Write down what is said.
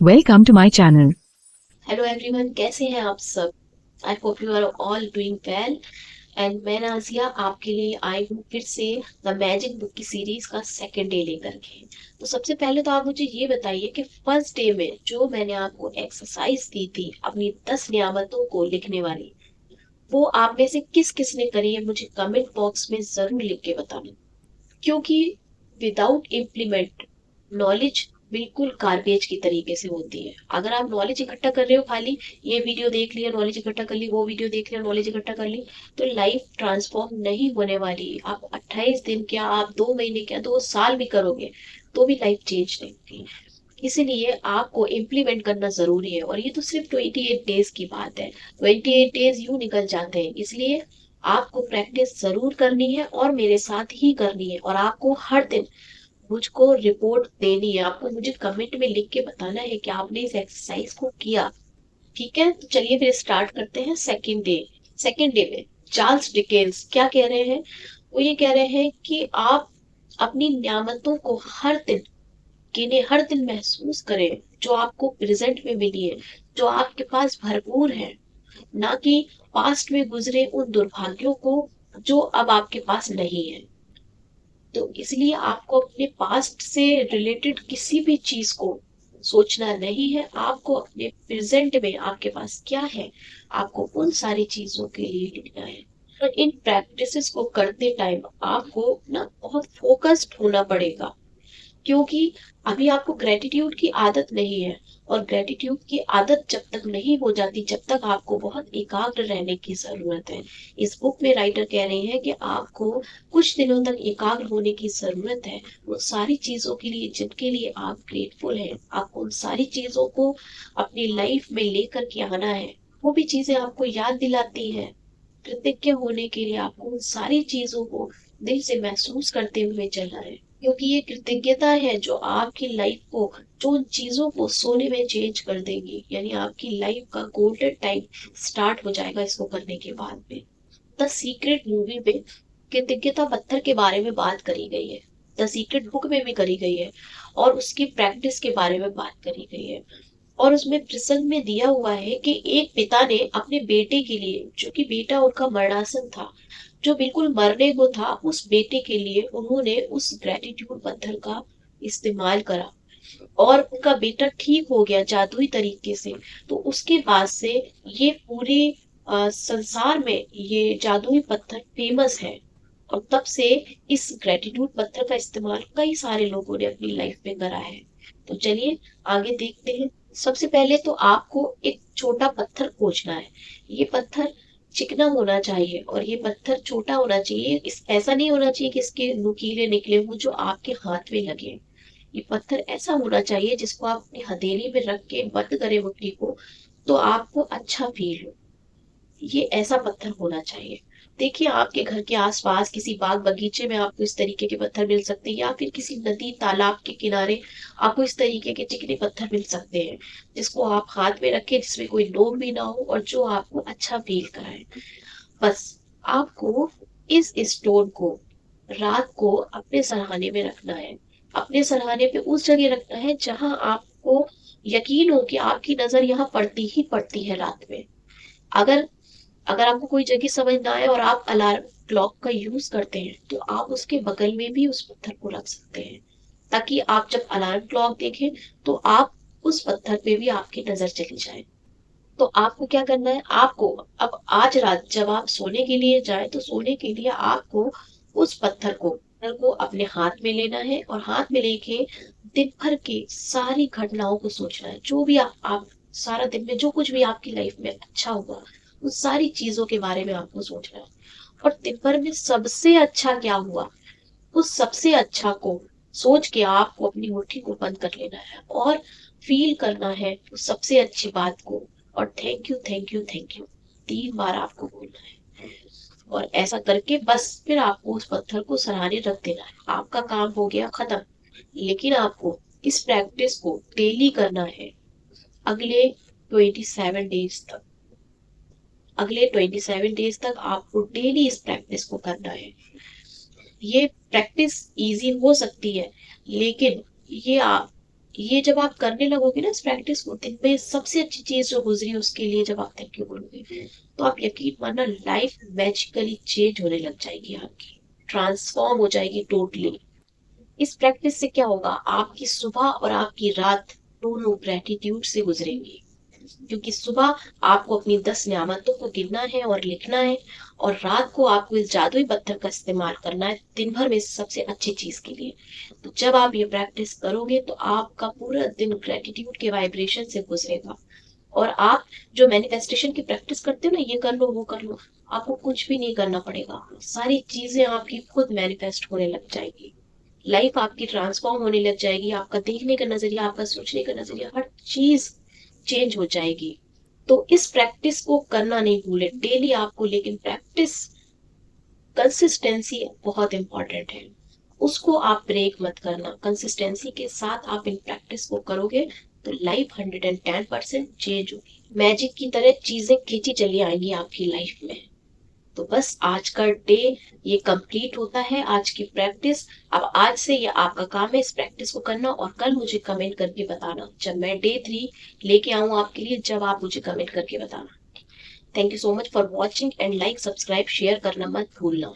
Welcome to my channel. Hello everyone, कैसे हैं आप सब। I hope you are all doing well. And मैं नाजिया आपके लिए आई हूँ फिर से द मैजिक बुक की सीरीज का सेकंड डे लेकर के। तो सबसे पहले तो आप मुझे ये बताइए कि फर्स्ट डे में जो मैंने आपको एक्सरसाइज दी थी अपनी 10 नियामतों को लिखने वाली, वो आप में से किस किस ने करी है मुझे कमेंट बॉक्स में जरूर लिख के बताना। क्योंकि विदाउट इम्प्लीमेंट नॉलेज बिल्कुल गार्बेज की तरीके से होती है। अगर आप नॉलेज इकट्ठा कर रहे हो, खाली ये वीडियो देख लिया नॉलेज इकट्ठा कर ली, वो वीडियो देख लिया नॉलेज इकट्ठा कर ली, तो लाइफ ट्रांसफॉर्म नहीं होने वाली। आप 28 दिन क्या, आप 2 महीने क्या, 2 साल भी करोगे तो भी लाइफ चेंज नहीं होगी। इसीलिए आपको इम्प्लीमेंट करना जरूरी है। और ये तो सिर्फ 28 डेज की बात है। 28 डेज यूं निकल जाते हैं, इसलिए आपको प्रैक्टिस जरूर करनी है और मेरे साथ ही करनी है। और आपको हर दिन मुझको रिपोर्ट देनी है। आपको मुझे कमेंट में लिख के बताना है कि आपने इस एक्सरसाइज को किया। ठीक है, तो चलिए फिर स्टार्ट करते हैं सेकंड डे। सेकंड डे में चार्ल्स डिकेंस क्या कह रहे हैं। वो ये कह रहे हैं कि आप अपनी नियामतों को हर दिन गिने, हर दिन महसूस करें जो आपको प्रेजेंट में मिली है, जो आपके पास भरपूर है, ना कि पास्ट में गुजरे उन दुर्भाग्यों को जो अब आपके पास नहीं है। तो इसलिए आपको अपने पास्ट से रिलेटेड किसी भी चीज को सोचना नहीं है। आपको अपने प्रेजेंट में आपके पास क्या है, आपको उन सारी चीजों के लिए लिखना है। और इन प्रैक्टिसेस को करते टाइम आपको ना बहुत फोकस्ड होना पड़ेगा। क्योंकि अभी आपको ग्रेटिट्यूड की आदत नहीं है। और ग्रेटिट्यूड की आदत जब तक नहीं हो जाती, जब तक आपको बहुत एकाग्र रहने की जरूरत है। इस बुक में राइटर कह रहे हैं कि आपको कुछ दिनों तक एकाग्र होने की जरूरत है उन सारी चीजों के लिए जिनके लिए आप ग्रेटफुल हैं। आपको उन सारी चीजों को अपनी लाइफ में लेकर के आना है। वो भी चीजें आपको याद दिलाती है। कृतज्ञ होने के लिए आपको उन सारी चीजों को दिल से महसूस करते हुए चलना है। क्योंकि ये कृतज्ञता है जो आपकी लाइफ को, जो उन चीजों को सोने में चेंज कर देगी। यानी आपकी लाइफ का गोल्डन टाइम स्टार्ट हो जाएगा इसको करने के बाद में। द सीक्रेट मूवी में कृतज्ञता पत्थर के बारे में बात करी गई है। द सीक्रेट बुक में भी करी गई है और उसकी प्रैक्टिस के बारे में बात करी गई है। और उसमें प्रसंग में दिया हुआ है कि एक पिता ने अपने बेटे के लिए, जो कि बेटा उनका मरणासन था, जो बिल्कुल मरने को था, उस बेटे के लिए उन्होंने उस ग्रेटिट्यूड पत्थर का इस्तेमाल करा और उनका बेटा ठीक हो गया जादुई तरीके से। तो उसके बाद से ये पूरे संसार में ये जादुई पत्थर फेमस है। और तब से इस ग्रेटिट्यूड पत्थर का इस्तेमाल कई सारे लोगों ने अपनी लाइफ में करा है। तो चलिए आगे देखते हैं। सबसे पहले तो आपको एक छोटा पत्थर खोजना है। ये पत्थर चिकना होना चाहिए और ये पत्थर छोटा होना चाहिए। इस ऐसा नहीं होना चाहिए कि इसके नुकीले निकले हों जो आपके हाथ में लगे। ये पत्थर ऐसा होना चाहिए जिसको आप अपनी हथेली में रख के बंद करें मुट्ठी को, तो आपको अच्छा फील हो। ये ऐसा पत्थर होना चाहिए। देखिए आपके घर के आसपास किसी बाग बगीचे में आपको इस तरीके के पत्थर मिल सकते हैं, या फिर किसी नदी तालाब के किनारे आपको इस तरीके के चिकने पत्थर मिल सकते हैं, जिसको आप हाथ में रखें, जिसमें कोई नोक भी ना हो और जो आपको अच्छा फील कराए। बस आपको इस स्टोन को रात को अपने सरहाने में रखना है। अपने सरहाने पे उस जगह रखना है जहां आपको यकीन हो कि आपकी नजर यहाँ पड़ती ही पड़ती है रात में। अगर अगर आपको कोई जगह समझ ना आए और आप अलार्म क्लॉक का यूज करते हैं, तो आप उसके बगल में भी उस पत्थर को रख सकते हैं, ताकि आप जब अलार्म क्लॉक देखें तो आप उस पत्थर पे भी आपकी नजर चली जाए। तो आपको क्या करना है, आपको अब आज रात जब आप सोने के लिए जाए, तो सोने के लिए आपको उस पत्थर को अपने हाथ में लेना है और हाथ में लेके दिन भर की सारी घटनाओं को सोचना है। जो भी आप सारा दिन में जो कुछ भी आपकी लाइफ में अच्छा हुआ, उन सारी चीजों के बारे में आपको सोचना है। और दिन भर में सबसे अच्छा क्या हुआ, उस सबसे अच्छा को सोच के आपको अपनी मुट्ठी को बंद कर लेना है और फील करना है उस सबसे अच्छी बात को। और thank you thank you thank you 3 बार आपको बोलना है। और ऐसा करके बस फिर आपको उस पत्थर को सराहने रख देना है। आपका काम हो गया खत्म। लेकिन आपको इस प्रैक्टिस को डेली करना है अगले 27 डेज तक। अगले 27 डेज तक आपको डेली इस प्रैक्टिस को करना है। ये प्रैक्टिस इजी हो सकती है, लेकिन ये ये जब आप करने लगोगे ना इस प्रैक्टिस को, दिन में सबसे अच्छी चीज जो गुजरी उसके लिए जब आप थैंक यू बोलोगे, तो आप यकीन मानना लाइफ मैजिकली चेंज होने लग जाएगी, आपकी ट्रांसफॉर्म हो जाएगी टोटली। इस प्रैक्टिस से क्या होगा, आपकी सुबह और आपकी रात दोनों ग्रेटिट्यूड से गुजरेंगी। क्योंकि सुबह आपको अपनी 10 नियामतों को गिनना है और लिखना है, और रात को आपको इस जादुई पत्थर का इस्तेमाल करना है दिन भर में सबसे अच्छी चीज के लिए। तो जब आप ये प्रैक्टिस करोगे तो आपका पूरा दिन ग्रेटिट्यूड के वाइब्रेशन से गुजरेगा। और आप जो मैनिफेस्टेशन की प्रैक्टिस करते हो ना, ये कर लो वो कर लो, आपको कुछ भी नहीं करना पड़ेगा, सारी चीजें आपकी खुद मैनिफेस्ट होने लग जाएगी। लाइफ आपकी ट्रांसफॉर्म होने लग जाएगी, आपका देखने का नजरिया, आपका सोचने का नजरिया, हर चीज चेंज हो जाएगी। तो इस प्रैक्टिस को करना नहीं भूले डेली आपको, लेकिन प्रैक्टिस कंसिस्टेंसी बहुत इंपॉर्टेंट है, उसको आप ब्रेक मत करना। कंसिस्टेंसी के साथ आप इन प्रैक्टिस को करोगे तो लाइफ 110% चेंज होगी, मैजिक की तरह चीजें खींची चली आएंगी आपकी लाइफ में। तो बस आज का डे ये कंप्लीट होता है, आज की प्रैक्टिस। अब आज से ये आपका काम है इस प्रैक्टिस को करना, और कल मुझे कमेंट करके बताना जब मैं डे 3 लेके आऊं आपके लिए, जब आप मुझे कमेंट करके बताना। Thank you so much for watching, and like subscribe share करना मत भूलना।